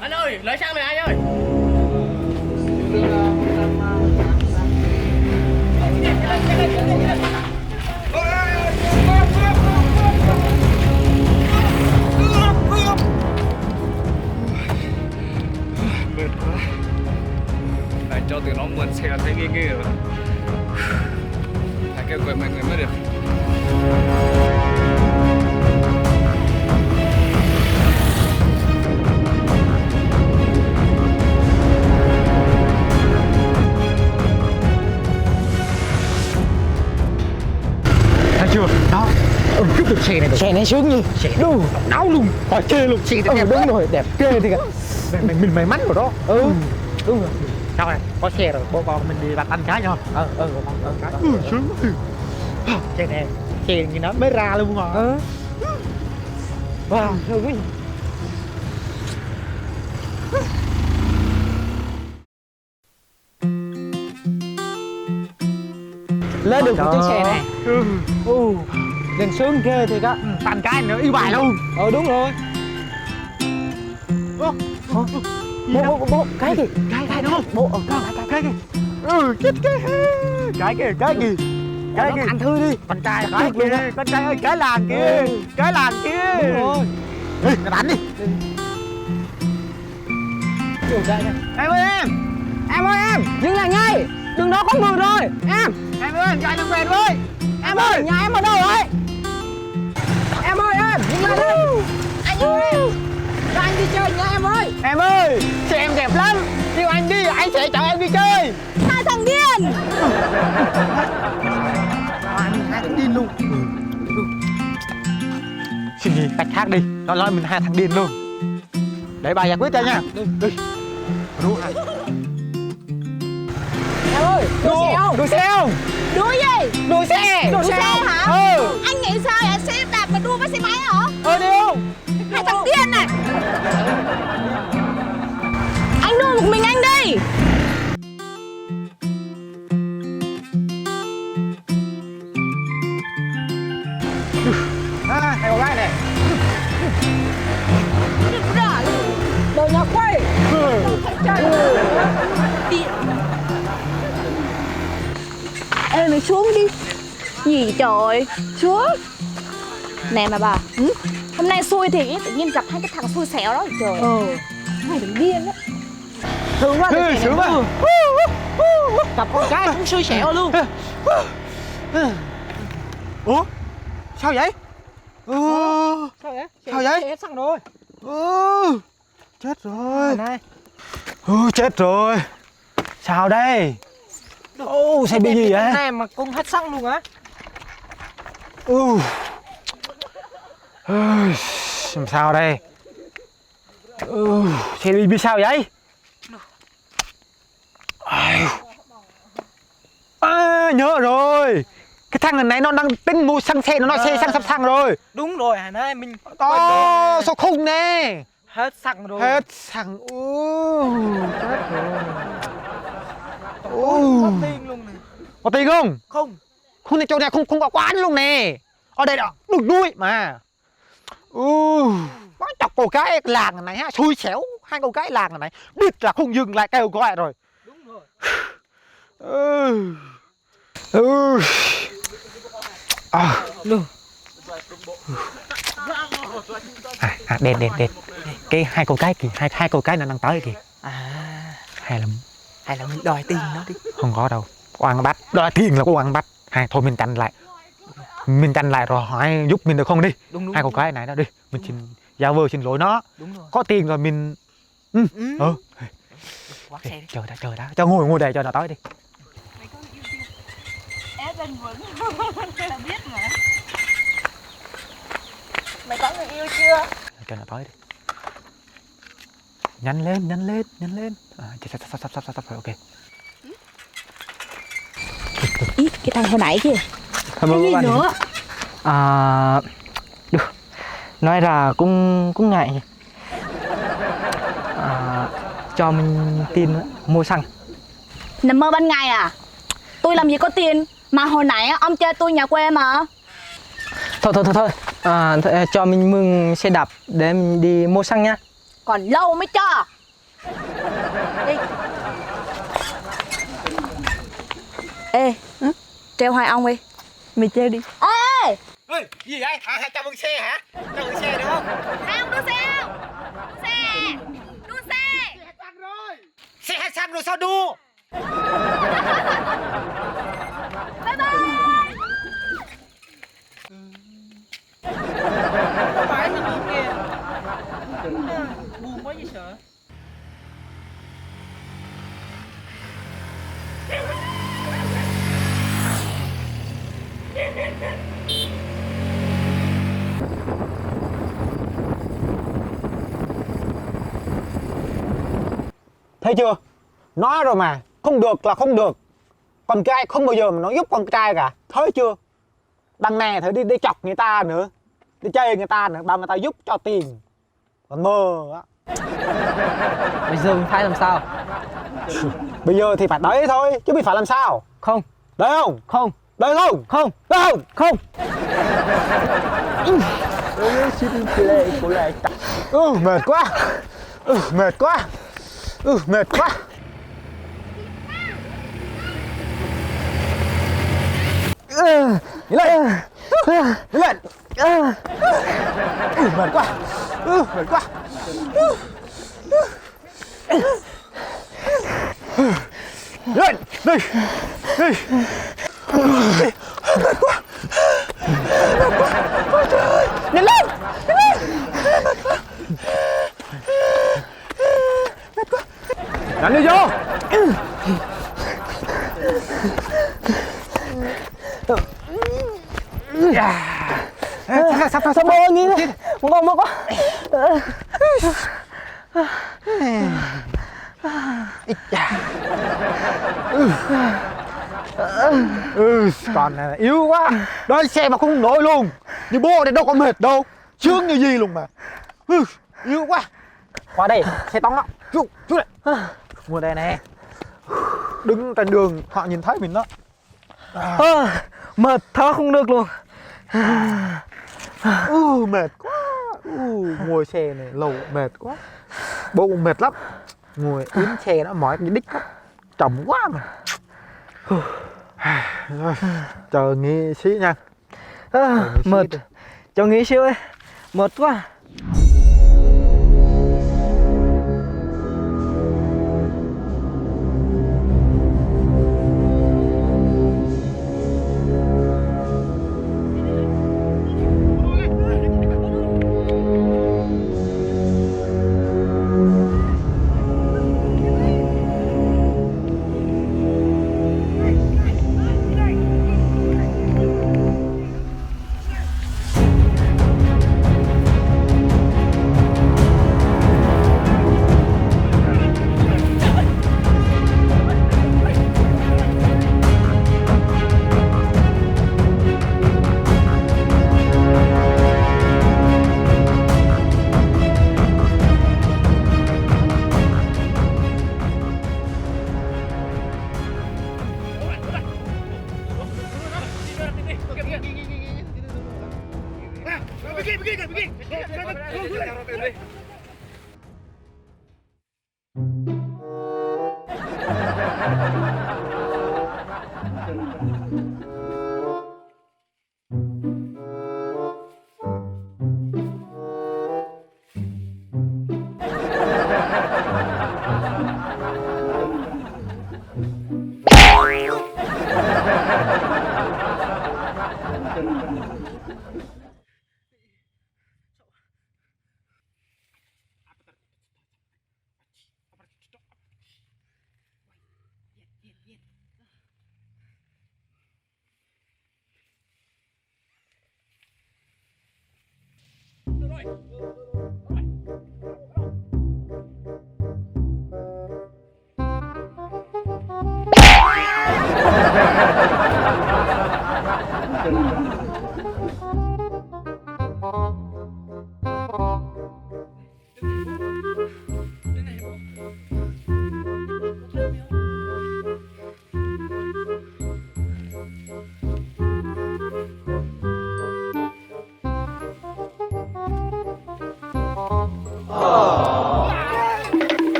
Anh ơi, lấy xăng này anh ơi. Mệt quá. Lại cho tụi nó mượn xe thấy ghê ghê rồi. Phải kêu gọi mọi người mới được. Thấy chưa? Đó. Cướp được xe này rồi. Xe này sướng như. Xe đâu đau luôn. Khỏi chê luôn. Xe đẹp đúng rồi, đẹp ghê thì cả. Mình may mắn rồi đó. Đúng rồi. Sao này? Có xe rồi, bố con mình đi bắt anh cái nhau. Sướng. Xe này, xe như nó mới ra luôn mà. Wow, sướng quá. Lên được một chiếc xe này. Lên sướng ghê thiệt á. Tàn cái nữa yêu bài luôn. Đúng rồi. Bố cái gì? Cái đó. Bố cái gì? Chết cái kìa. Cái kìa. Anh Thư đi. Con trai cái kia đi. Con trai ơi, cái làng kia. Cái làng kia. Đúng rồi. Ê, nó đánh đi. Em ơi em. Em ơi em. Dừng lại ngay. Đường đó có người rồi. Em ơi, chạy đừng về với. Em ơi, nhà em ở đâu rồi? Em ơi em, dừng lại đi. Anh ơi em. Cho anh đi chơi nha em ơi. Em ơi, xe em đẹp lắm. Kêu anh đi, anh sẽ chở em đi chơi. Hai thằng điên. Hai thằng điên luôn. Xin gì, cách khác đi. Nó nói mình hai thằng điên luôn. Để bà giải quyết cho nha. Đi. Đu hai. Em ơi, đua xe không? Đua xe không? Đua gì? Đua xe. Đua xe hả? Anh nghĩ sao vậy? Xe đạp mà đua với xe máy hả? Đi không? Hai thằng điên này. Anh đua một mình anh đi. Hai con gái này. Đồ nhà quay. Đi. Ê mày xuống đi. Gì trời. Xuống. Nè mà bà, hôm nay xui thì tự nhiên gặp hai cái thằng xui xẻo đó trời. Mày đừng điên á. Thương quá. Sướng quá. Gặp con gái cũng xui xẻo luôn. Ủa? Sao vậy? Sao vậy? Sao vậy? Hết xăng rồi. Chết rồi. Chết rồi. Sao đây? Xe bị gì vậy? Này mà cũng hết xăng luôn hả? Làm sao đây? Xe bị sao vậy? Nhớ rồi. Cái thằng này nãy nó đang tính mua xăng xe, nó nói xe xăng sắp xăng rồi. Đúng rồi, hồi nãy mình Sao khùng nè. hết xăng rồi. Hết xăng. Chết rồi. Có tiền luôn nè. Có tiền không? Không. Không này chỗ này không có quán luôn nè. Ở đây đó, đừng nuôi mà. Má chọc cô gái làng này ha, xui xẻo. Hai cô gái làng này biết là không dừng lại kêu gọi rồi. Đúng rồi. Đèn. Cái hai cô gái kìa, hai cô gái nó đang tới kìa. Hay là Mình đòi tiền nó đi. không có đâu. Oan bắt, đòi tiền là có oan bắt. Thôi mình tranh lại. Mình tranh lại rồi hỏi giúp mình được không đi. Đúng. Hai cô gái này đó đi. Mình xin giao vờ xin lỗi nó. Đúng rồi. Có tiền rồi mình Quán xe đi. Chờ đã. Cho ngồi đây cho nó tới đi. Em bình vững. Tao biết mà. Mày có người yêu chưa? Cho nó tới đi. Nhanh lên. Sắp rồi, ok. Ý, cái thằng hồi nãy kìa. Cảm ơn Cái gì bạn. nữa? Được. Nói ra cũng ngại. Cho mình tin mua xăng. Nằm mơ ban ngày à? Tôi làm gì có tiền. Mà hồi nãy ông chơi tôi nhà quê mà. Thôi. Cho mình mượn xe đạp để mình đi mua xăng nha. còn lâu mới cho. Đi. Ê, treo hai ông đi. Mày treo đi. Ê, Ê, gì vậy? Chào mừng xe hả? Chào mừng xe được không? hai ông đua xe không? Đua xe. Đua xe. Xe hết xăng rồi sao đua? Bye bye. Phải thì nhìn kìa. Buồn quá gì sợ. Thấy chưa? Nói rồi mà, không được là không được. Con trai không bao giờ mà nó giúp con trai cả. Thấy chưa? Đằng này thấy đi chọc người ta nữa, đi chơi người ta nữa, bảo người ta giúp cho tiền. Còn mơ á. Bây giờ mình phải làm sao? Bây giờ thì phải đấy thôi, chứ mình phải làm sao? Không. Đấy không? Không. Đấy không? Không. Đấy không? Không. Mệt quá. Mệt quá. Mệt quá. Đi lên. Đi lên. Mệt quá. Mệt quá. Lên. Đi. Đi. Mệt quá. Mệt quá. Ôi trời ơi. Nhanh lên. Nhanh lên. Mệt quá. Mệt quá. Nhanh đi vô. Sắp bơ nghĩ đi. Ngon quá. Con này yếu quá. Đôi xe mà không nổi luôn. Như bố này đâu có mệt đâu. Chướng như gì luôn mà. Yếu quá. Qua đây, xe tông đó. Chú này. Ngồi đây nè. Đứng trên đường họ nhìn thấy mình đó. Mệt thở không được luôn. Mệt quá. Ngồi xe này lâu mệt quá. Bố cũng mệt lắm. Ngồi yếm xe đó mỏi cái đích lắm. Chậm quá mà. Rồi, chờ nghỉ xí nha. Mệt. Cho nghỉ xíu ấy. Mệt quá.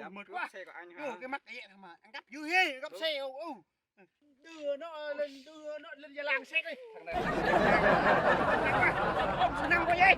mượt quá. Xe của anh Đưa hả? cái mắt vậy mà anh gấp dưới ấy, gấp xe đưa nó lên gia làng xe đi. Thằng này Ông sẽ nằm qua vậy.